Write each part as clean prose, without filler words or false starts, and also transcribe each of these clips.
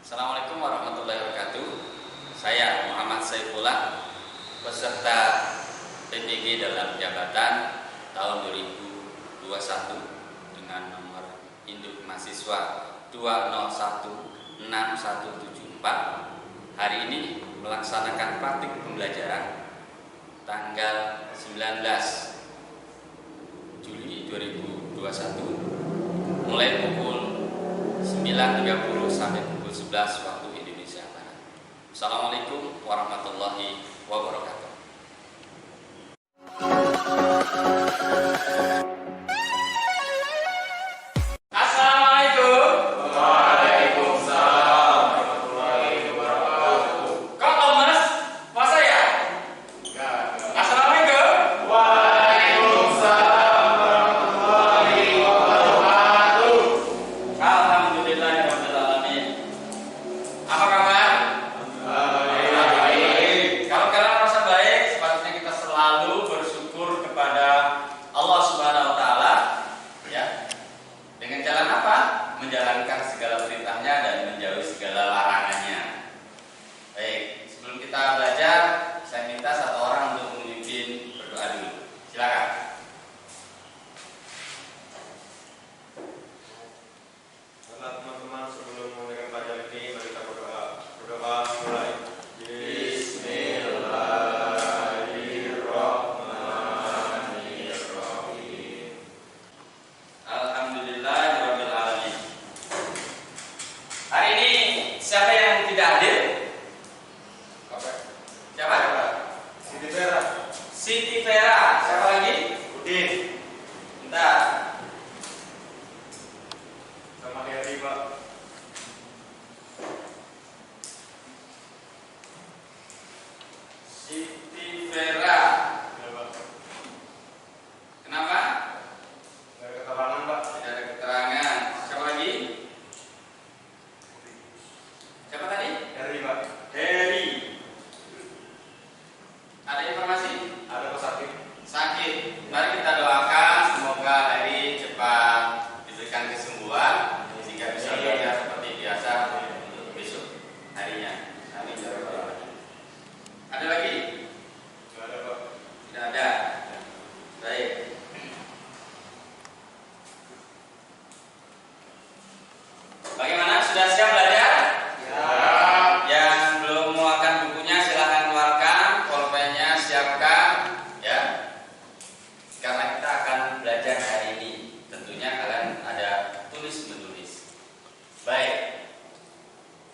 Assalamualaikum warahmatullahi wabarakatuh. Saya Muhammad Saifullah, peserta PPG dalam jabatan tahun 2021 dengan nomor induk mahasiswa 2016174. Hari ini melaksanakan praktik pembelajaran tanggal 19 Juli 2021 mulai pukul 9.30 sampai pukul 11 waktu Indonesia Barat. Assalamualaikum warahmatullahi wabarakatuh. Menjalankan segala perintahnya dan menjauhi segala larangannya. Baik, sebelum kita belajar, saya minta satu orang untuk memimpin berdoa dulu. Silakan. Teman-teman, sebelum memulai pelajaran ini, mari kita berdoa. Berdoa mulai. Siapa yang tidak hadir? Siapa? Siti Vera. Siti Vera. Siapa lagi? Udin. Bentar. Sama Heri, Pak. Siti Vera. Ya, Pak. Kenapa? Nggak ada keterangan, Pak. Tidak ada keterangan. Siapa lagi? Siapa tadi? Heri, Pak. Heri. Ada informasi? Ada Pak sakit. Sakit. Mari kita doakan semoga Heri cepat diberikan kesembuhan sehingga bisa bekerja seperti biasa untuk besok harinya. Amin ya rabbal alamin. Ada lagi? Nggak ada, Pak. Tidak ada. Baik. Bagaimana? Sudah siap belajar? Yang belum mengeluarkan bukunya silahkan keluarkan, pulpennya siapkan, ya. Karena kita akan belajar hari ini. Tentunya kalian ada tulis menulis. Baik.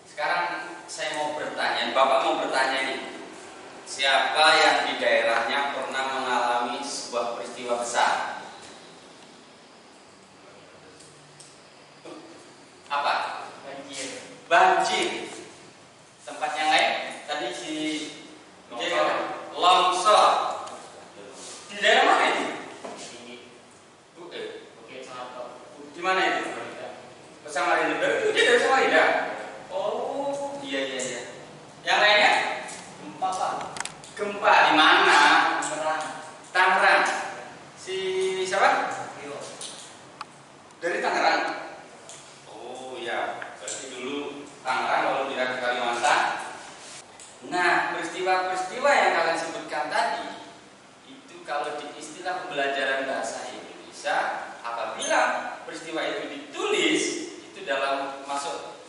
Sekarang saya mau bertanya, Bapak mau bertanya nih. Siapa yang di daerahnya pernah mengalami sebuah peristiwa besar? Apa? Banjir. Tempat yang lain tadi si longsor. Di daerah mana itu? Di mana itu? Samarinda. Itu dia dari Samarinda. Oh, iya. Yang lainnya? Gempa, Pak. Gempa di mana? Tangerang. Si siapa? Dari Tangerang. Oh iya, berarti dulu Tangerang kalau tidak ke Kalimantan. Nah, peristiwa-peristiwa yang kalian sebutkan tadi itu kalau di istilah pembelajaran bahasa Indonesia, apabila peristiwa itu ditulis itu dalam masuk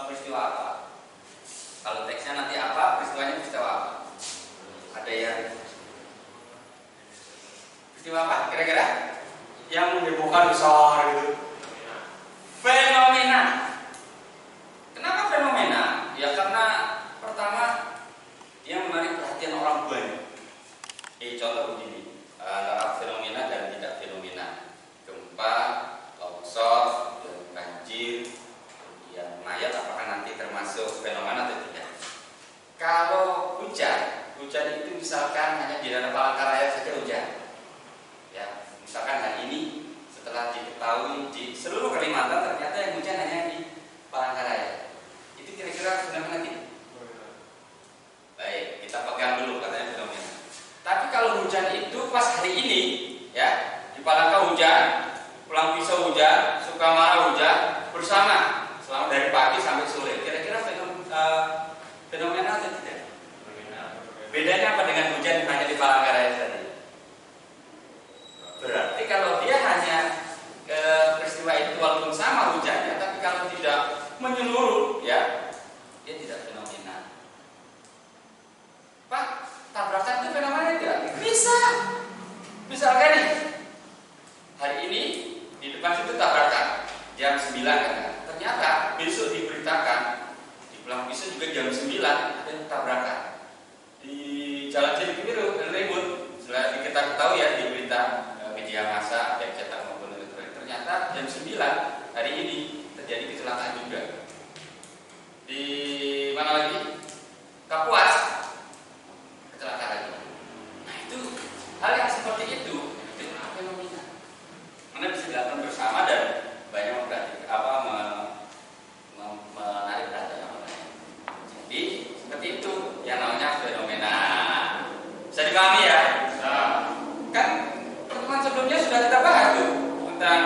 peristiwa apa? Kalau teksnya nanti apa, peristiwanya peristiwa apa? Ada yang peristiwa apa? Kira-kira Yang menyembuhkan besar gitu. fenomena. Kenapa fenomena? Ya karena pertama dia menarik perhatian orang banyak. Contoh begini, antara fenomena dan tidak fenomena. Gempa, longsor, banjir, kemudian mayat apakah nanti termasuk fenomena atau tidak? Kalau hujan itu misalkan hanya di daerah Palangkaraya saja hujan. Ya, misalkan hari ini setelah diketahui di seluruh Kalimantan ternyata yang hujan hanya di Palangkaraya. Itu kira-kira fenomena tidak? Baik, kita pegang dulu katanya fenomena. Tapi kalau hujan itu pas hari ini, ya di Palangka hujan, Pulang Pisau hujan, Sukamara hujan bersama selama dari pagi sampai sore. Kira-kira fenomena dia tidak fenomena. Pak, tabrakan itu fenomena tidak? Bisa. Misalkan nih, hari ini di depan situ tabrakan jam 9 kan? Ternyata besok diberitakan di Pulang Pisau juga jam 9 ada tabrakan di Jalan Cilikriwut, ribut. Setelah kita ketahui ya di berita media massa, baik cetak maupun elektronik, ternyata jam 9 hari ini terjadi kecelakaan juga. Di mana lagi? Kapuas, kecelakaan lagi. Nah itu hal yang seperti itu fenomena. Mana bisa dilakukan bersama dan banyak menarik perhatian orang lain. Jadi seperti itu yang namanya fenomena. Bisa dipahami ya? Nah, kan pertemuan sebelumnya sudah kita bahas tuh tentang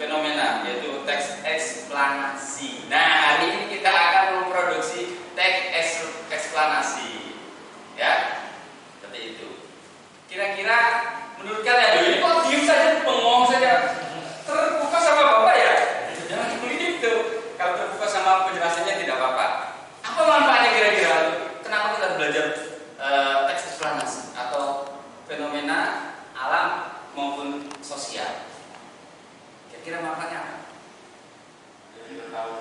fenomena, yaitu teks eksplanasi. Nah, hari ini kita akan memproduksi teks eksplanasi. Ya, seperti itu. Kira-kira menurut kalian, ini kok diem saja, bengong saja, terbuka sama Bapak ya? Jangan begitu. Kalau terbuka sama penjelasannya tidak apa-apa. Apa manfaatnya kira-kira? Kenapa kita belajar teks eksplanasi atau fenomena alam maupun sosial? Kira-kira manfaatnya apa? Jadi kita tahu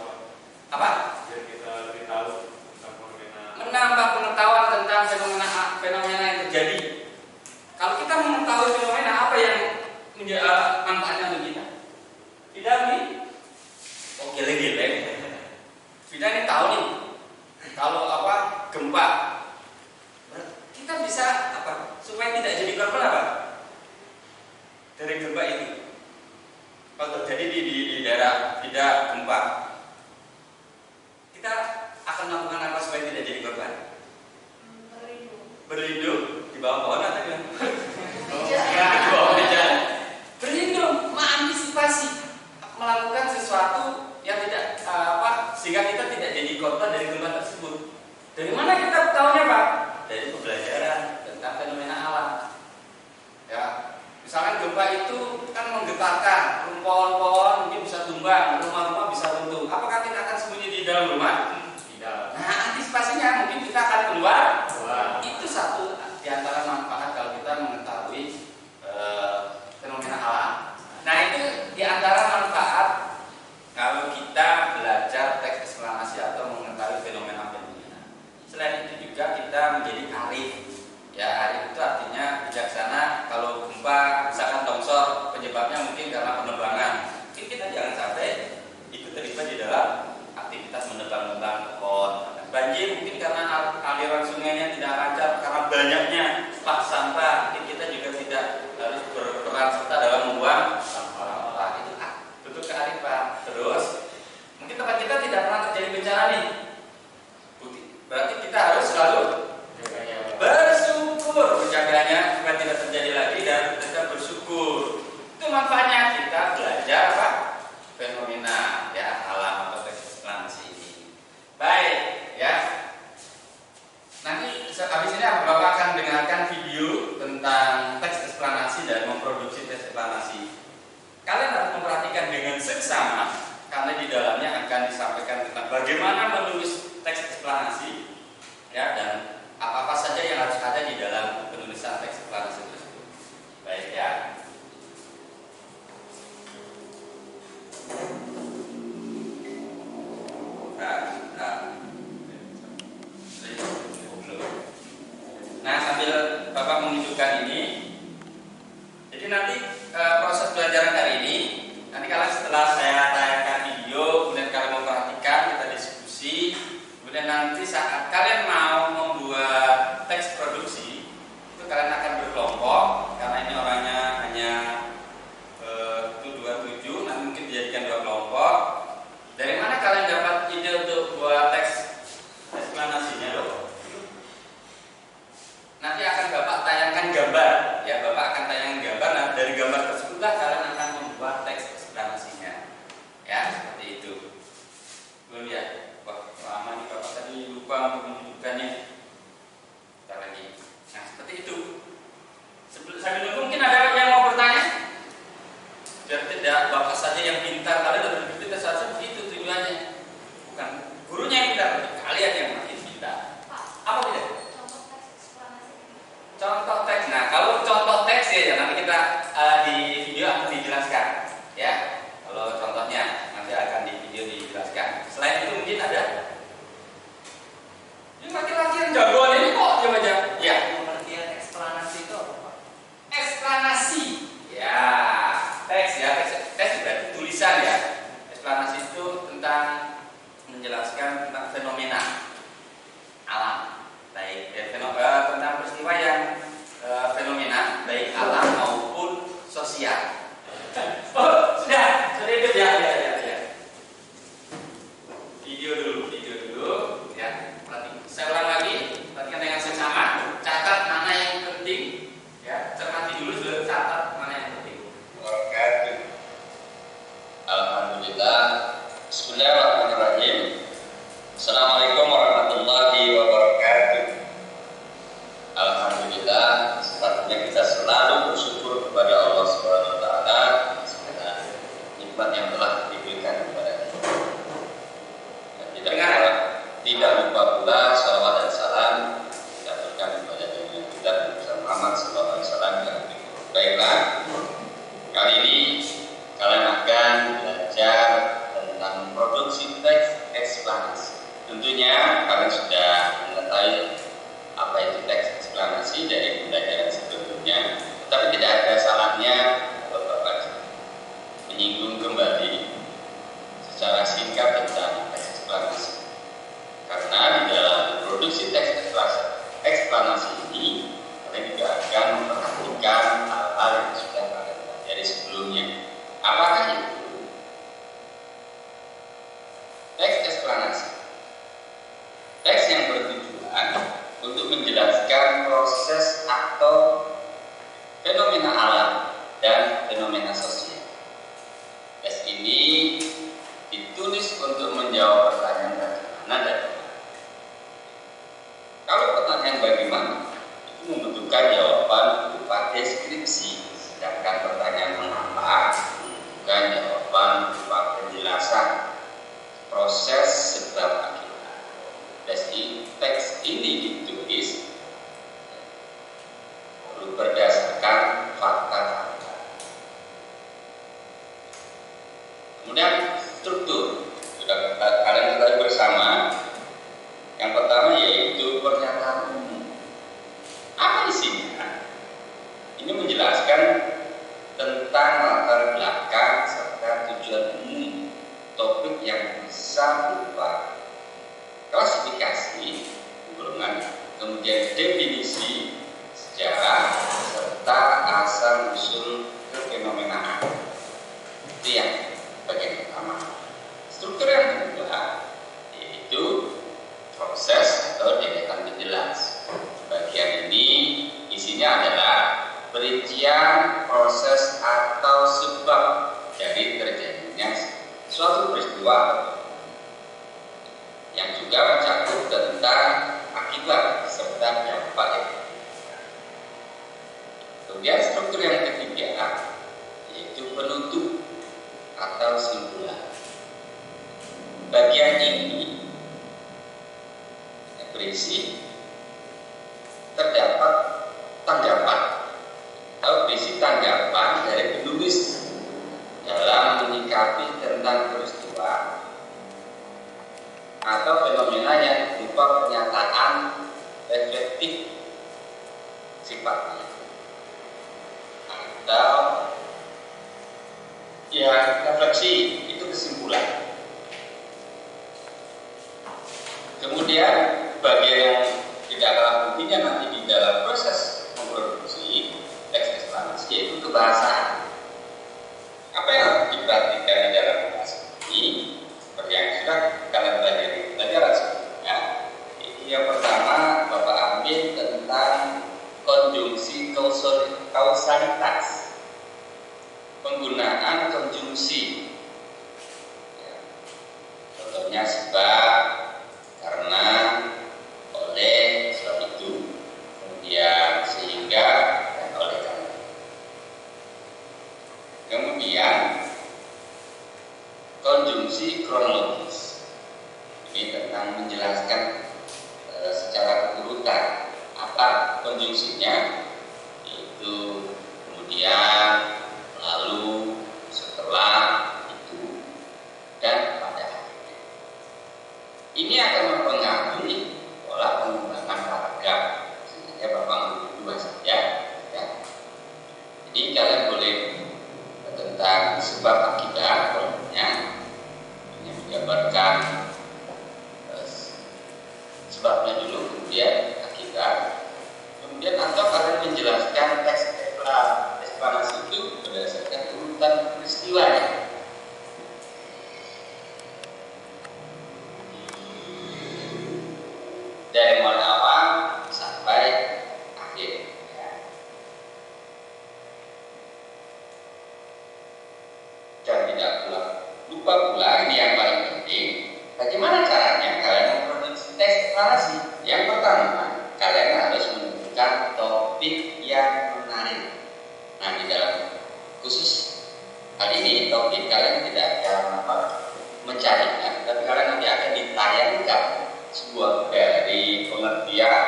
Apa? Jadi kita lebih tahu tentang fenomena. Menambah pengetahuan tentang fenomena yang terjadi. Kalau kita mengetahui fenomena, apa yang menjadi manfaatnya untuk kita? Tidak nih? Oh gile-gile. Tidak nih tahu nih. Kalau apa gempa, kita bisa apa? Supaya tidak jadi korban apa? Dari gempa itu. Kalau terjadi di daerah tidak gempa, kita akan melakukan apa supaya tidak jadi korban? Berlindung di bawah pohon atau di bawah meja. Berlindung, mengantisipasi melakukan sesuatu yang tidak sehingga kita tidak jadi korban dari gempa tersebut. Dari mana kita tahunya Pak? Dari pembelajaran tentang fenomena alam. Ya, misalkan gempa itu kan menggetarkan, pohon-pohon mungkin bisa tumbang, rumah-rumah bisa runtuh. Apakah kita akan sembunyi di dalam rumah? Tidak. Nah, antisipasinya mungkin kita akan keluar. Itu satu di antara manfaat kalau kita mengetahui fenomena alam. Nah, itu di antara manfaat kalau kita belajar teks eksplanasi atau mengetahui fenomena-fenomena. Selain itu juga kita menjadi arif. Ya, arif itu artinya bijaksana. Kalau gempa, misalkan longsor, penyebabnya mungkin karena penebangan. Mungkin kita jangan sampai ikut terlibat di dalam aktivitas menebang-nebang pohon. Banjir mungkin karena aliran sungainya tidak lancar, karena banyaknya sampah. Mungkin kita juga tidak harus berperan serta dalam membuang sampah. Itu bentuk kearifan. Terus mungkin tempat kita tidak pernah terjadi bencana nih. Berarti kita harus selalu bersyukur, menjaganya supaya tidak terjadi lagi dan kita bersyukur. Itu manfaatnya kita belajar apa? Fenomena ya alam atau teks eksplanasi ini. Baik ya. Nanti habis ini Bapak akan dengarkan video tentang teks eksplanasi dan memproduksi teks eksplanasi. Kalian harus memperhatikan dengan seksama karena di dalamnya akan disampaikan tentang bagaimana menulis teks eksplanasi ya, dan apa-apa saja yang harus ada di dalam penulisan teks eksplanasi tersebut. Baik ya. Nah, sambil Bapak menunjukkan ini, jadi nanti proses pelajaran hari ini, nanti kalian setelah saya tayangkan video, kemudian kalian memperhatikan, kita diskusi, kemudian nanti saat kalian mau membuat teks produksi, itu kalian akan berkelompok, karena ini orangnya hanya 27, nanti mungkin dijadikan 2 kelompok. Dari mana kalian dapat ide untuk buat teks eksplanasinya loh? Nanti akan Bapak tayangkan gambar, ya Bapak akan tayangkan gambar. Nah dari gambar tersebutlah kalian akan membuat teks eksplanasinya, ya seperti itu. Belum ya? Wah lama nih Bapak tadi lupa untuk menunjukkannya. Kita lagi. Nah seperti itu. Sambil nunggu mungkin ada yang mau bertanya? Biar tidak Bapak saja yang pintar, kalian lebih pintar saja begitu tujuannya. Bukan gurunya yang pintar. Mungkin ada? Ini laki-laki yang jagoan ini kok dia baca? Ya. Pengertian eksplanasi itu apa, Pak? Eksplanasi. Ya, teks ya, teks berarti tulisan ya. Eksplanasi itu tentang menjelaskan tentang fenomena alam, baik tentang peristiwa yang fenomena baik alam maupun sosial. Oh, sudah ikut ya. Video dulu ya. Saya ulang lagi, perhatikan dengan seksama, catat mana yang penting ya, cermati dulu sebelum catat mana yang penting. Wabarakatuh. Alhamdulillah. Bismillahirrahmanirrahim. Assalamualaikum warahmatullahi wabarakatuh. Alhamdulillah, sepatutnya kita selalu bersyukur kepada Allah Subhanahu wa taala atas nikmat yang telah diberikan kepada kita. Dan tidak lupa pula salawat dan salam kita berikan kepada junjungan kita Nabi Muhammad sallallahu alaihi wasallam. Baiklah, kali ini kalian akan belajar tentang produksi teks eksplanasi. Tentunya kalian sudah mengetahui apa itu teks eksplanasi dari pembelajaran sebelumnya, tetapi tidak ada salahnya Bapak menyinggung kembali secara singkat tentang teks eksplanasi. Karena di dalam produksi teks eksplanasi ini kalian juga akan memperhatikan hal-hal yang sudah kalian pelajari sebelumnya. Apakah itu? Teks eksplanasi. Teks yang bertujuan untuk menjelaskan proses atau fenomena alam dan fenomena sosial. Teks ini ditulis untuk menjawab pertanyaan bagaimana dan kalau pertanyaan bagaimana itu membutuhkan jawaban berupa deskripsi, sedangkan pertanyaan mengapa membutuhkan jawaban berupa penjelasan proses sebab akibat. Teks ini ditulis berdasarkan fakta-fakta. Kemudian struktur sudah kalian ketahui bersama. Yang pertama yaitu pernyataan umum. Apa isinya? Ini menjelaskan tentang latar belakang serta tujuan umum topik yang bisa berupa klasifikasi, golongan, kemudian definisi, sejarah, serta asal usul kefenomenaan. Itu yang bagian pertama. Struktur yang kedua yaitu proses atau deretan penjelas. Bagian ini isinya adalah perincian proses atau sebab dari terjadinya suatu peristiwa yang juga mencakup tentang akibat serta dampak yang kemudian struktur yang ketiga yaitu penutup atau simpulan. Bagian ini berisi terdapat tanggapan atau berisi tanggapan dari penulis dalam menyikapi tentang peristiwa atau fenomena yang berupa pernyataan reflektif sifatnya atau ya refleksi itu kesimpulan. Kemudian bagian yang tidak kalah pentingnya nanti di dalam proses memproduksi teks eksplanasi yaitu kebahasaan. Apa yang harus diperhatikan di dalam bahasa ini? Seperti yang sudah kalian pelajari pelajaran sebelumnya. Yang pertama Bapak ambil tentang konjungsi kausalitas. Penggunaan konjungsi. Contohnya sebab, karena, oleh, sebab itu, kemudian sehingga, dan oleh karena. Kemudian konjungsi kronologis. Ini tentang menjelaskan secara urutan apa konjungsinya, yaitu kemudian, lalu, setelah, itu, dan pada akhirnya. Ini akan mempengaruhi pola pengembangan karakter. Sebenarnya Bapak ambil dua saja. Ya. Jadi kalian boleh tentang sebab akibat polanya yang menggambarkan sebabnya dulu, kemudian akibat, kemudian atau kalian menjelaskan teks eksplanasi itu berdasarkan urutan peristiwanya. Dari mulai awal sampai akhir. Dan tidak lupa pula, ini yang paling penting, bagaimana caranya kalian memproduksi teks eksplanasi. Yang pertama, kalian harus menentukan topik yang menarik. Nah, di dalam khusus kali ini topik kalian tidak akan mencarinya, tapi kalian nanti akan ditayangkan sebuah dari pengertian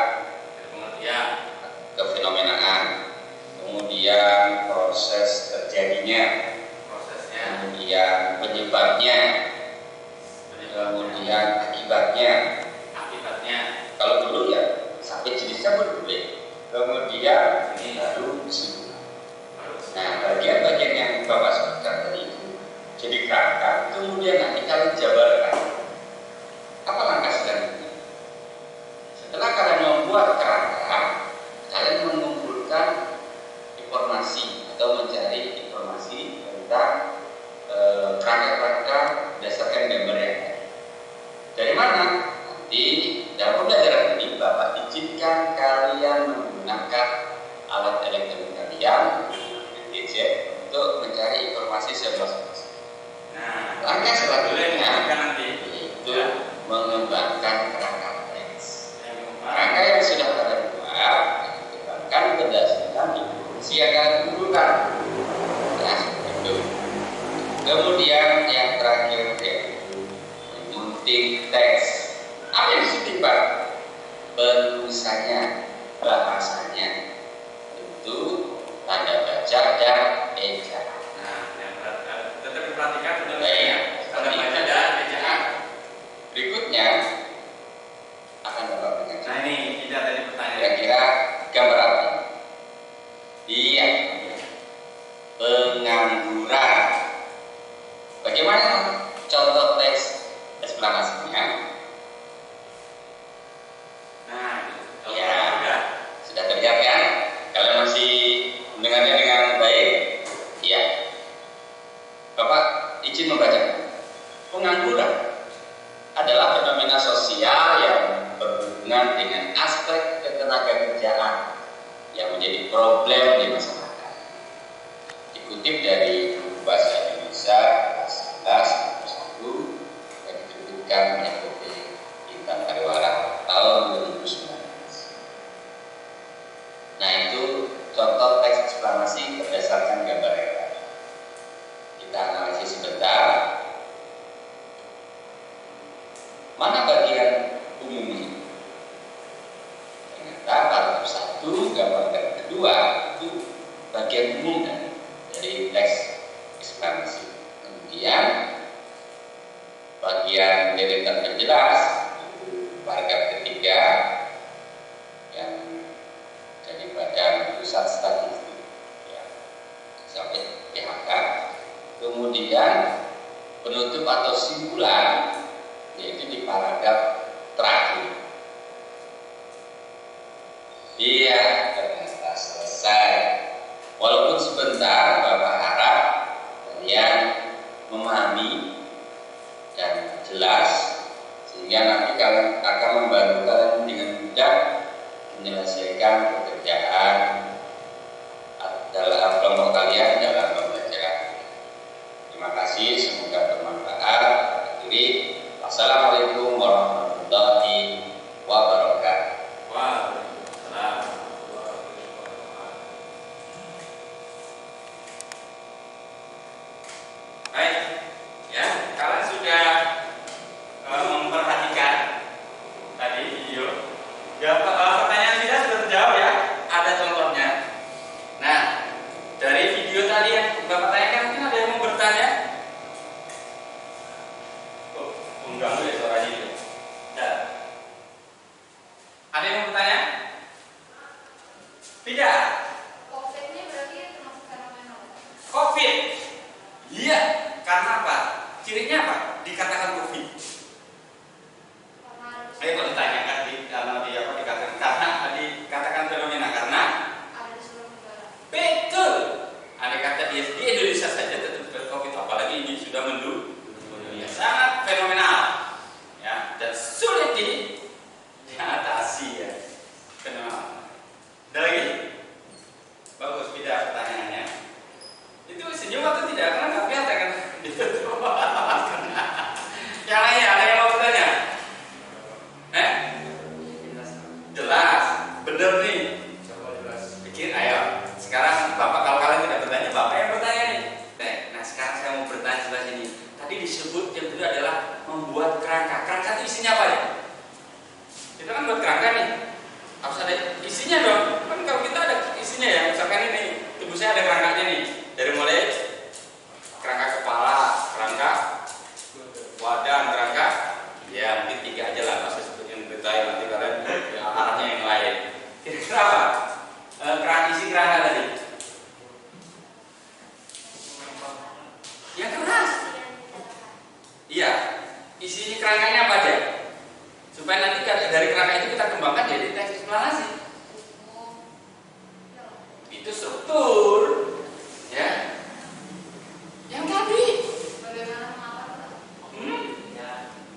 kefenomenaan, kemudian proses terjadinya, kemudian penyebabnya, kemudian akibatnya. Kalau dulu ya sampai jenisnya pun boleh. Kemudian baru kesimpulan. Nah, bagian-bagian yang Bapak sebutkan tadi itu jadi kerangka. Kemudian nanti kalian jabarkan apa langkah selanjutnya. Setelah kalian membuat kerangka, kalian mengumpulkan informasi atau mencari informasi tentang kerangka-kerangka berdasarkan gambar yang ada. Dari mana? Nanti dalam pembelajaran ini Bapak izinkan kalian menggunakan alat elektronik kalian, gadget, untuk mencari informasi masing-masing. Nah, Langkah selanjutnya itu mengembangkan kerangka teks. Kerangka yang sudah kalian buat dikembangkan berdasarkan informasi yang kalian kumpulkan. Nah, itu. Kemudian yang terakhir yaitu menyunting teks. Apa yang disunting, Pak? Penulisannya, bahasanya, itu tanda baca dan ejaan. Nah, yang tetap diperhatikan sudah Baik, tanda baca dan ejaan. Berikutnya akan Bapak berikan. Nah, ini tidak tadi pertanyaan. Kira-kira gambar apa? Iya, pengangguran. Bagaimana contoh teks eksplanasinya? Nah, Ya, sudah terlihat kan? Kalian masih mendengarnya dengan baik? Iya. Bapak izin membaca. Pengangguran adalah fenomena sosial yang berhubungan dengan aspek ketenagakerjaan yang menjadi problem di masyarakat. Dikutip dari buku bahasa Indonesia kelas 11 yang diterbitkan oleh PT Intan Pariwara tahun 2019. Nah, itu contoh teks eksplanasi berdasarkan gambar yang tadi. Kita analisis sebentar. Mana bagian umumnya? Ternyata paragraf 1 gambar kedua itu bagian umum dari teks eksplanasi. Kemudian bagian deretan penjelas paragraf ketiga yang daripada pusat statistik ya, sampai PHK. Kemudian penutup atau simpulan yaitu di paragraf terakhir. Iya, ternyata selesai. Walaupun sebentar, Bapak harap kalian memahami dan jelas sehingga nanti kalian akan membantu kalian dengan mudah menyelesaikan pekerjaan dalam kelompok kalian dalam pembelajaran. Terima kasih, semoga bermanfaat. Akhiri, wassalamualaikum warahmatullahi wabarakatuh. Waalaikumsalam. Baik, ya, kalian sudah memperhatikan tadi video. Ya, pertanyaan tidak sudah terjawab ya. Ada contohnya. Nah, dari video tadi yang Bapak tanyakan, mungkin ada yang mau bertanya? Oh, mengganggu ya suara itu. diatasi ya. Kenapa? Ada lagi? Bagus, beda pertanyaannya. Itu senyum atau tidak? Karena nggak kelihatan kan? Yang lainnya ada yang mau bertanya? Jelas, bener nih. Coba jelas. Pikir, ayo. Sekarang Bapak, kalau kalian tidak bertanya, Bapak yang bertanya nih. Nah, sekarang saya mau bertanya sebelah sini. Tadi disebut yang kedua adalah membuat kerangka. Kerangka itu isinya apa ya? Kita kan buat kerangka nih. Harus ada isinya dong. Kan kalau kita ada isinya ya. Misalkan ini tubuh saya ada kerangkanya nih. Dari mulai kerangka kepala, kerangka wadah, kerangka. Ya mungkin 3 aja lah. Masih sebutin detail nanti kalian ya, arahnya yang lain. Kira-kira apa? Isi kerangka tadi. Yang keras. Iya. Isi kerangkanya apa aja? Supaya nanti dari kerangka itu kita kembangkan jadi teks eksplanasi. Itu struktur, ya. Yang tadi.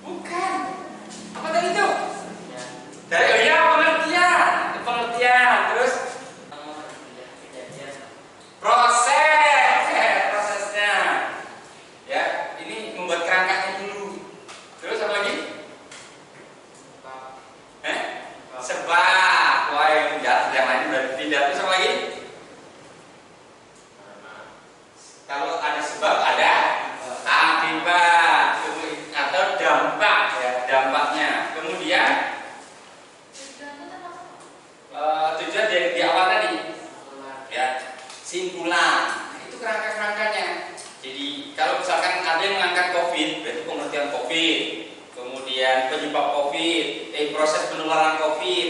Bukan. Apa tadi itu? Dari pengertian, terus prosesnya. Ya, ini membuat kerangkanya dulu. Terus apa lagi? Sebab. Wah, yang lain berarti tidak. Terus apa lagi? Kalau ada sebab ada akibat atau dampak ya, dampaknya. Kemudian tujuan di awal tadi ya, simpulan. Nah, itu kerangkanya. Jadi kalau misalkan ada yang mengangkat COVID, berarti pengertian COVID, kemudian penyebab COVID, proses penularan COVID,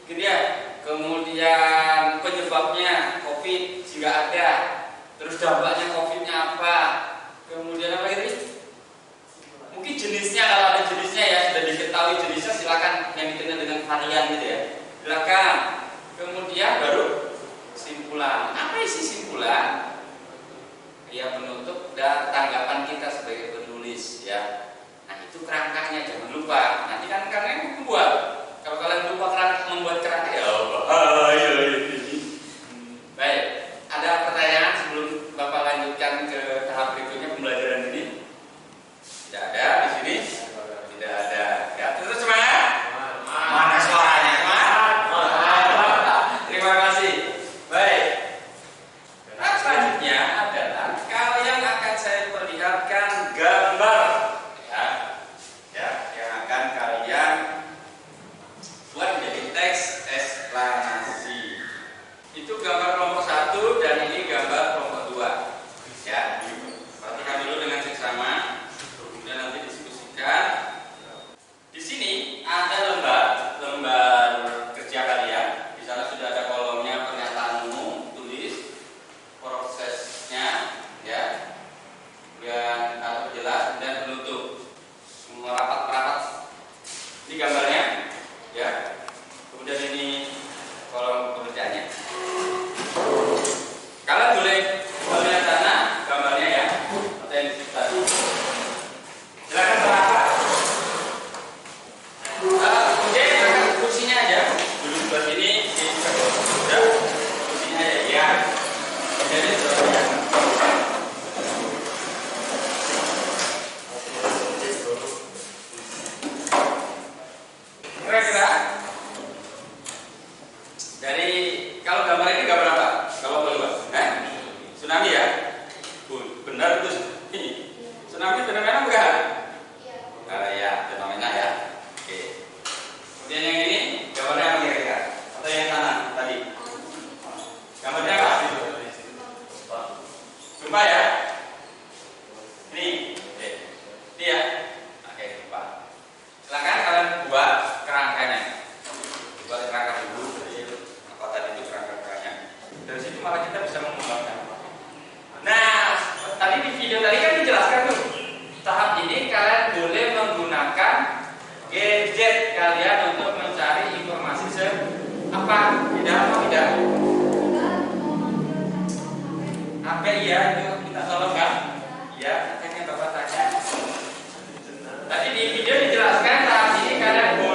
gitu ya. Kemudian penyebabnya COVID jika ada, terus dampaknya COVID-nya apa, kemudian apa lagi? Mungkin jenisnya, kalau ada jenisnya ya sudah diketahui jenisnya, silakan yang dikenal dengan varian gitu ya, silakan. Kemudian baru simpulan. Apa isi simpulan? Ya penutup dan tanggapan kita sebagai penulis ya. Nah itu kerangkanya, jangan lupa. Nanti kan karena yang membuat. Kalau kalian lupa membuat kerangka ya bahaya ini. Baik, ada pertanyaan sebelum Bapak lanjutkan ke tahap berikutnya pembelajaran ini? Tidak ada di sini? Tidak ada. Ya, terus semangat? Mana suaranya? Terima kasih. Baik. Nah, selanjutnya adalah kalian akan saya perlihatkan gambar ya, yang akan kalian buat menjadi teks eksplanasi. Itu gambar kelompok 1 dan ini gambar kelompok 2. Ya, perhatikan dulu dengan seksama, kemudian nanti diskusikan. Di sini ada lembar kerja kalian. Di sana sudah ada kolomnya pernyataan umum, tulis prosesnya, ya, kemudian atau jelas dan penutup. Semua rapat-rapat. Ini gambarnya, ya. Kemudian ini kolom pekerjaannya. Kalian boleh melihat sana gambarnya ya, atau yang di tadi. Silakan merapat. Kemudian angkat kursinya aja. Dulu sebelah sini, ya. Kursinya aja, ya. Jadi sebenarnya. Kira-kira dari kalau gambar ini gambar apa? Kalau boleh Pak? Tsunami ya? Benar itu ini. Tsunami fenomena bukan? Ya, fenomena ya. Oke. Kemudian yang ini gambarnya apa kira-kira? Atau yang sana tadi? Gambarnya apa? Gempa ya? Ini. Oke. Ini ya? Oke, gempa. Silakan kalian buat kerangkanya. Buat kerangka dulu. Apa tadi itu kerangka-kerangkanya? Dari situ malah kita bisa mengembangkan. Nah, tadi di video tadi kan dijelaskan tuh. Tahap ini kalian boleh menggunakan gadget kalian untuk mencari informasi apa? Tidak apa tidak? Apa iya itu kita tolong kan? Ya, katanya Bapak tanya. Tadi di video dijelaskan tahap ini kalian boleh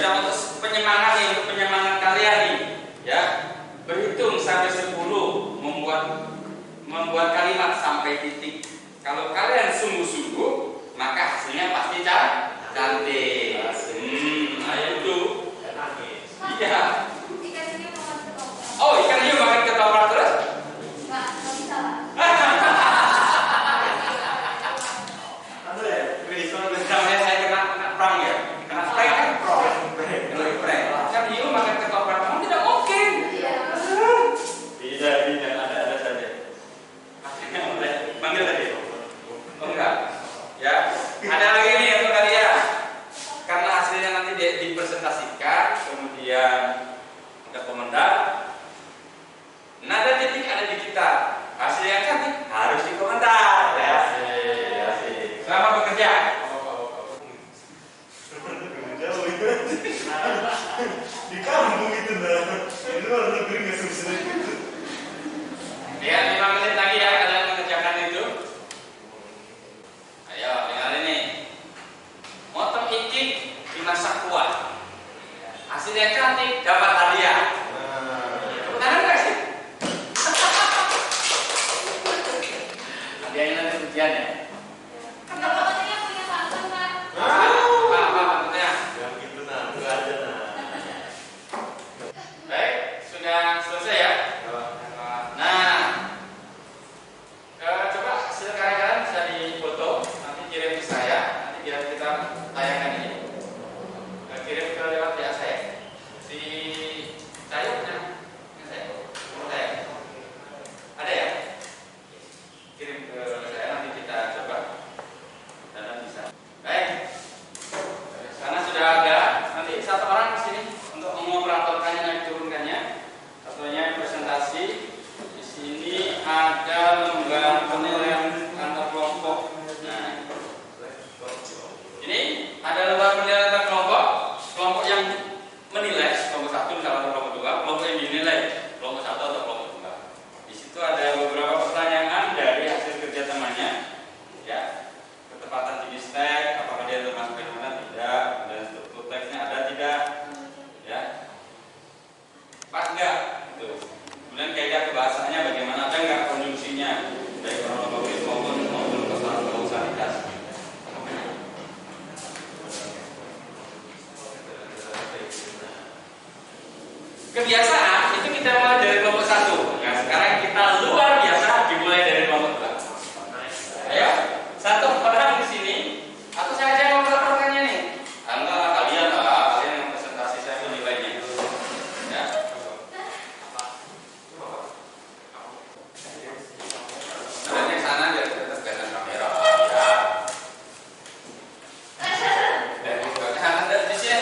Jadi untuk penyemangat nih, untuk penyemangat kalian nih, ya. Berhitung sampai 10, membuat kalimat sampai titik. Kalau kalian sungguh-sungguh, maka hasilnya pasti cantik. Ayo dulu. Iya. Oh, ikan hiu makan ketoprak terus? Nggak bisa, Pak. Namanya saya kena prank ya, kena prank kan kena prank. Ikan hiu makan ketoprak, memang tidak mungkin. Iya. Tidak, ada saja. Manggil tadi? Oh enggak. Ya, ada lagi nih untuk kalian. Karena hasilnya nanti dipresentasikan, kemudian ada komentar. Nada titik ada di kita. Hasil yang cantik harus dikomentar. Ya. Selamat bekerja. Di kampung itu nah, di luar negeri nggak susah gitu. Ya, 5 menit lagi ya kalian mengerjakan itu. Ayo, tinggal ini. Motong itik dimasak kuah. Hasil yang cantik dapat hadiah. Tepuk tangan nggak sih? Hadiahnya nanti ujiannya. Kalau katanya punya pantun, Pak. Apa maksudnya? Yang gitu nah, itu aja nah. Baik, sudah selesai ya. Nah, coba hasil karya kalian bisa difoto, nanti kirim ke saya, nanti biar kita tayangkan ini. Kirim ke lewat WA saya. Si saya punya saya. Saya. Ada ya? Kirim ke saya, nanti kita coba dan bisa. Baik. Karena sudah ada, nanti satu orang di sini untuk mengoperatorkannya dan diturunkannya. Satunya presentasi. Di sini ada lembar penilaian antar kelompok. Nah, ini ada lembar penilaian antar kelompok. Kelompok yang menilai, kelompok 1 misalnya kelompok 2, kelompok yang dinilai, kelompok 1 atau kelompok 2. Di situ ada beberapa pertanyaan dari hasil kerja temannya, ya, ketepatan jenis teks, apakah dia termasuk fenomena tidak, dan struktur teksnya ada tidak, ya, pas enggak, gitu. Kemudian kaidah kebahasaannya bagaimana, ada enggak konjungsinya, baik kronologis maupun kausalitas. Kebiasaan itu kita mulai dari kelompok 1. Nah, sekarang kita luar biasa dimulai dari kelompok 2. Ayo, satu orang di sini atau saya aja yang melaporkannya nih. Enggak lah, kalian yang presentasi saya itu nilainya. Ya. Ada yang sana biar kita kelihatan kamera. Ya. Ada di sini.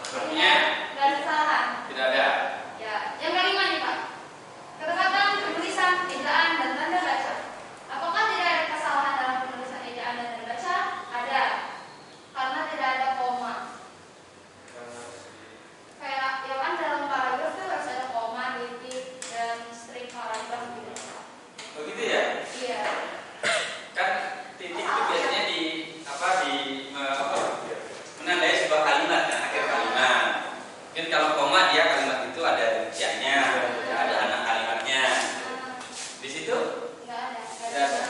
Sepertinya Nggak ada kesalahan. tidak ada. Ya, yang kelima nih Pak. Kata-kata penulisan, ejaan, dan tanda baca. Apakah tidak ada kesalahan dalam penulisan ejaan dan tanda baca? Ada. Karena tidak ada koma. Kayak ya kan dalam paragraf tuh harus ada koma, titik, dan string paragraf gitu. Begitu ya? Iya. Kan titik itu biasanya di menandai sebuah kalimat kan, akhir kalimat. Mungkin kalau koma dia kalimat itu ada rinciannya, ada anak kalimatnya. Di situ Nggak ada. Nggak ada.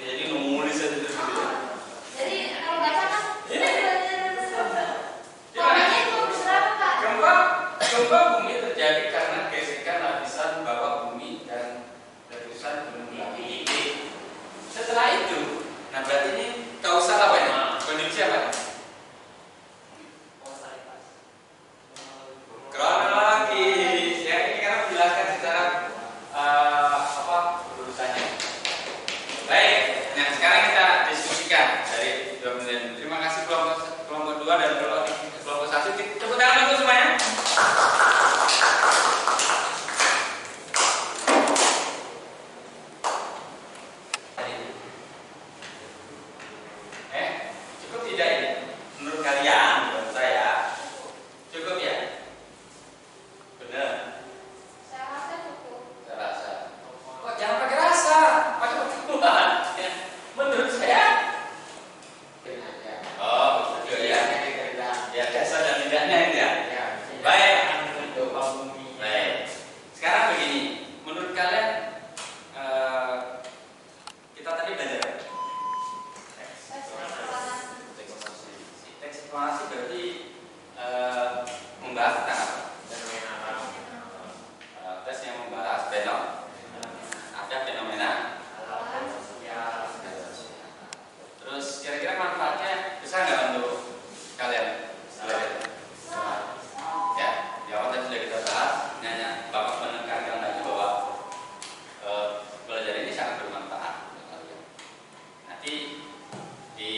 gitu, jadi nulis aja terus gitu ya. Jadi kalau baca kan Gimana? komanya itu berapa Pak? Gempa bumi terjadi karena gesekan lapisan bawah bumi dan letusan gunung berapi. Setelah itu, nah berarti ini kausal apa ini? Kondisi apa ini? Kronologis. Ya ini kan menjelaskan secara urusannya. Baik, nah sekarang kita diskusikan dari 2 menit. Terima kasih kelompok 2 dan kelompok 1. Tepuk tangan dulu semuanya. Cukup tidak ini? Menurut kalian, menurut saya cukup ya? Benar, Saya rasa cukup. saya rasa. Oh, jangan pakai rasa, pakai pengetahuan. Menurut saya. Oh, betul ya. Ya, dasar dan tidaknya itu ya. Baik. Baik. Sekarang begini, menurut kalian kita tadi belajar teks eksplanasi berarti membahas tentang apa? Tes yang membahas ada fenomena. Terus kira-kira manfaatnya besar nggak untuk kalian? Ya, di awal tadi sudah kita bahas. Nanya Bapak menekankan lagi bahwa belajar ini sangat bermanfaat untuk kalian. Nanti di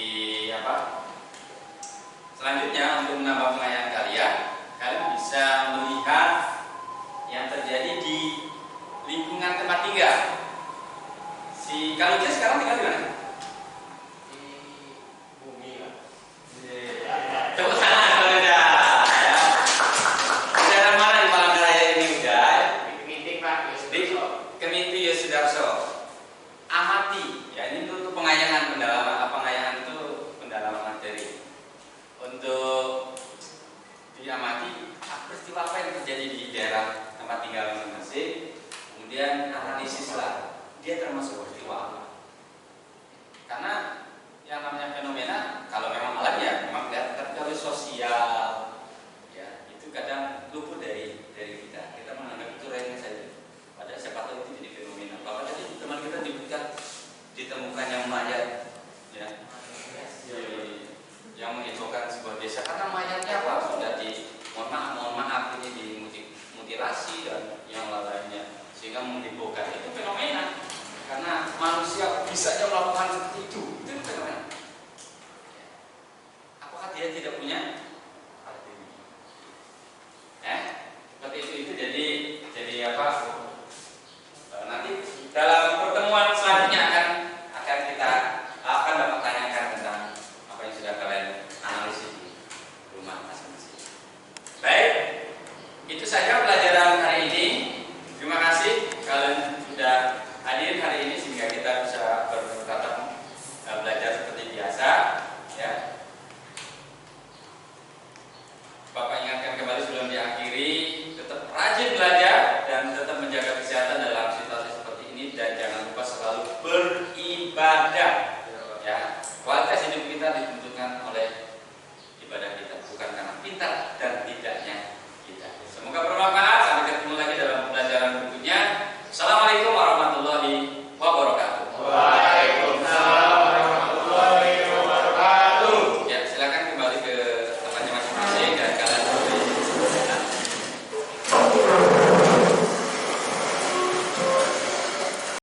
selanjutnya untuk menambah pengayaan kalian bisa melihat yang terjadi di lingkungan tempat tinggal. Si Kalungnya sekarang tinggal di mana? Tepuk tangan kalau udah ya. Daerah mana di Palangkaraya ini udah? Di Kemiti Yosudarso. Amati, ya ini untuk pengayaan pengayaan itu pendalaman materi. Untuk diamati peristiwa apa yang terjadi di daerah tempat tinggal masing-masing, kemudian analisislah dia termasuk peristiwa apa. Karena yang namanya fenomena kalau memang alam ya memang kelihatan, tapi kalau sosial ya itu kadang luput dari kita. Kita menganggap itu remeh saja. Padahal siapa tahu itu jadi fenomena. Bapak tadi teman kita disebutkan ditemukannya mayat ya, yang menghebohkan sebuah desa karena mayatnya apa sudah mohon maaf ini dimutilasi dan yang lainnya sehingga menghebohkan. Itu fenomena karena manusia bisa aja melakukan seperti itu fenomena. Apakah dia tidak punya arti? Seperti itu jadi apa? Nanti dalam pertemuan selanjutnya akan kita akan dapat tanyakan tentang apa yang sudah kalian analisis di rumah masing-masing. Baik, itu saja pelajaran hari ini. Terima kasih kalian sudah hadir hari ini sehingga kita bisa bertatap belajar seperti biasa. Ya, Bapak ingatkan kembali sebelum diakhiri.